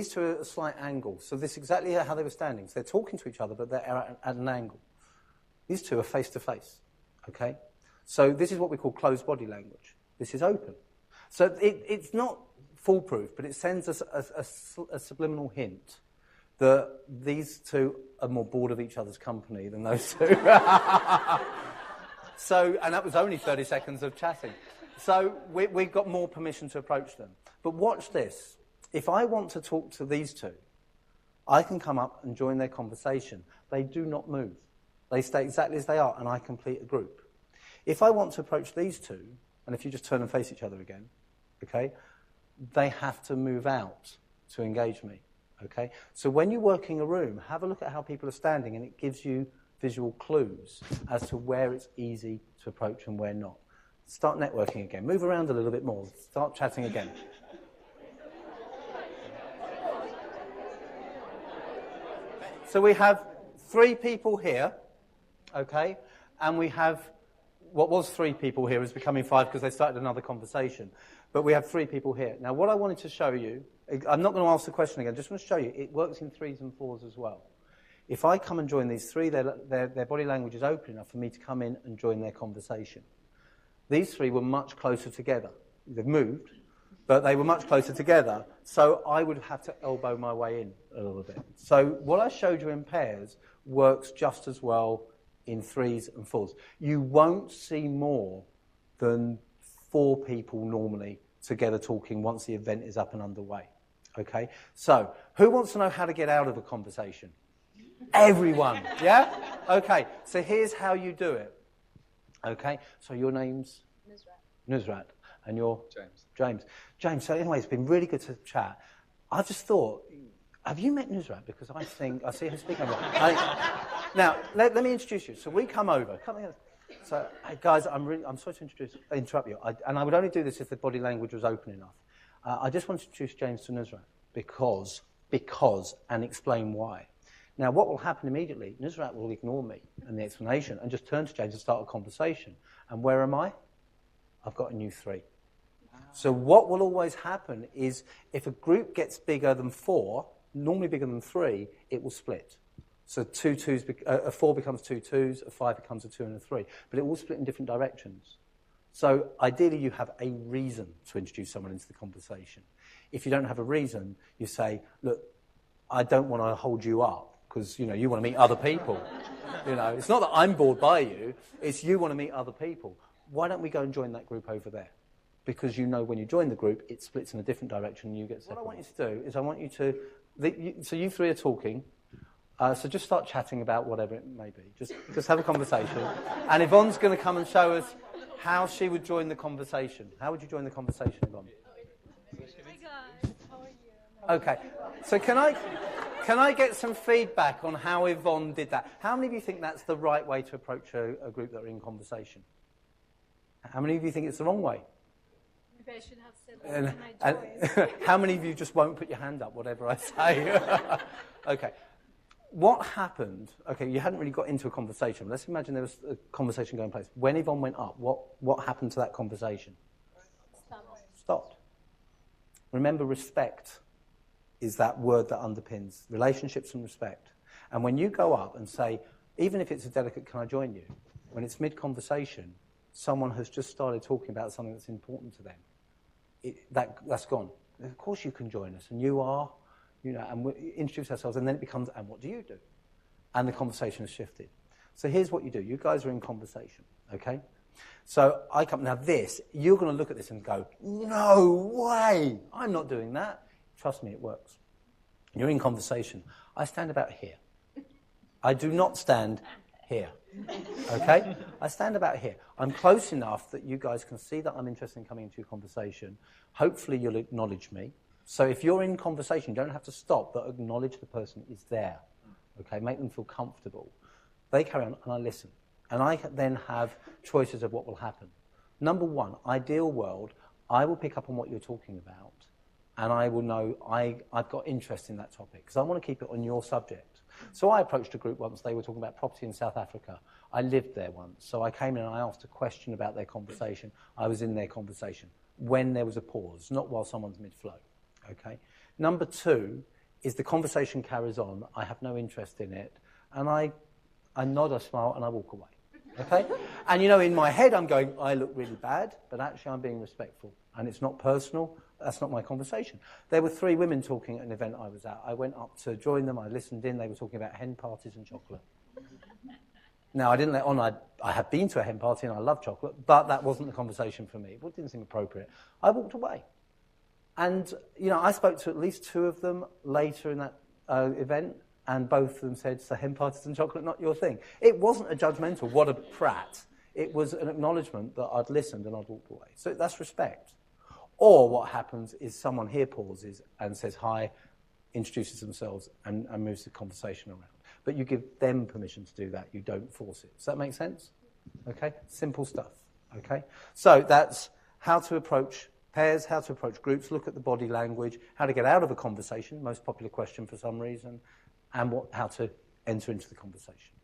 these two are at a slight angle. So this is exactly how they were standing. So they're talking to each other, but they're at an angle. These two are face to face, okay? So this is what we call closed body language. This is open. So it's not foolproof, but it sends us a subliminal hint that these two are more bored of each other's company than those two. So, and that was only 30 seconds of chatting. So we've got more permission to approach them. But watch this. If I want to talk to these two, I can come up and join their conversation. They do not move. They stay exactly as they are, and I complete a group. If I want to approach these two, and if you just turn and face each other again, okay, they have to move out to engage me, okay? So when you're working a room, have a look at how people are standing, and it gives you visual clues as to where it's easy to approach and where not. Start networking again. Move around a little bit more. Start chatting again. So we have 3 people here, okay? And we have, what was 3 people here is becoming 5 because they started another conversation. But we have 3 people here. Now, what I wanted to show you, I'm not going to ask the question again, I just want to show you, it works in 3s and 4s as well. If I come and join these 3, their body language is open enough for me to come in and join their conversation. These 3 were much closer together. They've moved, but they were much closer together, so I would have to elbow my way in a little bit. So what I showed you in pairs works just as well in 3s and 4s. You won't see more than 4 people normally together talking once the event is up and underway. Okay? So, who wants to know how to get out of a conversation? Everyone, yeah? Okay, so here's how you do it. Okay, so your name's? Nusrat. And you're? James. James, so anyway, it's been really good to chat. I just thought, have you met Nusrat? Because I see her speaking. Now, let me introduce you. So we come over. Come here. So, hey, guys, I'm sorry to interrupt you. And I would only do this if the body language was open enough. I just want to introduce James to Nusrat because, and explain why. Now, what will happen immediately, Nusrat will ignore me and the explanation and just turn to James and start a conversation. And where am I? I've got a new 3. So what will always happen is if a group gets bigger than 4, normally bigger than 3, it will split. So a 4 becomes 2 2s, a 5 becomes a 2 and a 3. But it will split in different directions. So ideally you have a reason to introduce someone into the conversation. If you don't have a reason, you say, look, I don't want to hold you up because, you want to meet other people. It's not that I'm bored by you, it's you want to meet other people. Why don't we go and join that group over there? Because when you join the group, it splits in a different direction and you get separated. What I want you to do is I want you to... So you 3 are talking. So just start chatting about whatever it may be. Just have a conversation. And Yvonne's going to come and show us how she would join the conversation. How would you join the conversation, Yvonne? Hi guys, how are you? Okay. So can I get some feedback on how Yvonne did that? How many of you think that's the right way to approach a group that are in conversation? How many of you think it's the wrong way? Maybe I should have said that when I joined. How many of you just won't put your hand up, whatever I say? Okay. What happened? Okay, you hadn't really got into a conversation. Let's imagine there was a conversation going place. When Yvonne went up, what happened to that conversation? Stopped. Remember, respect is that word that underpins relationships and respect. And when you go up and say, even if it's a delicate, can I join you? When it's mid-conversation, someone has just started talking about something that's important to them. That's gone. Of course you can join us, and you are, and we introduce ourselves, and then it becomes, and what do you do? And the conversation has shifted. So here's what you do. You guys are in conversation, okay? So I come, now this, you're going to look at this and go, no way, I'm not doing that. Trust me, it works. You're in conversation. I stand about here. I do not stand here, okay? I stand about here. I'm close enough that you guys can see that I'm interested in coming into your conversation. Hopefully you'll acknowledge me. So if you're in conversation, you don't have to stop, but acknowledge the person is there, okay? Make them feel comfortable. They carry on, and I listen. And I then have choices of what will happen. Number one, ideal world, I will pick up on what you're talking about, and I will know I've got interest in that topic, because I want to keep it on your subject. So I approached a group once, they were talking about property in South Africa. I lived there once, so I came in and I asked a question about their conversation. I was in their conversation when there was a pause, not while someone's mid-flow, okay? Number two is the conversation carries on, I have no interest in it, and I nod, I smile, and I walk away. Okay? And, in my head I'm going, I look really bad, but actually I'm being respectful. And it's not personal. That's not my conversation. There were 3 women talking at an event I was at. I went up to join them. I listened in. They were talking about hen parties and chocolate. Now, I didn't let on I had been to a hen party and I love chocolate, but that wasn't the conversation for me. It didn't seem appropriate. I walked away. And, I spoke to at least 2 of them later in that event, and both of them said, so hen parties and chocolate, not your thing. It wasn't a judgmental, what a prat. It was an acknowledgement that I'd listened and I'd walked away. So that's respect. Or what happens is someone here pauses and says hi, introduces themselves, and moves the conversation around. But you give them permission to do that. You don't force it. Does that make sense? Okay? Simple stuff. Okay? So that's how to approach pairs, how to approach groups, look at the body language, how to get out of a conversation, most popular question for some reason, and how to enter into the conversation.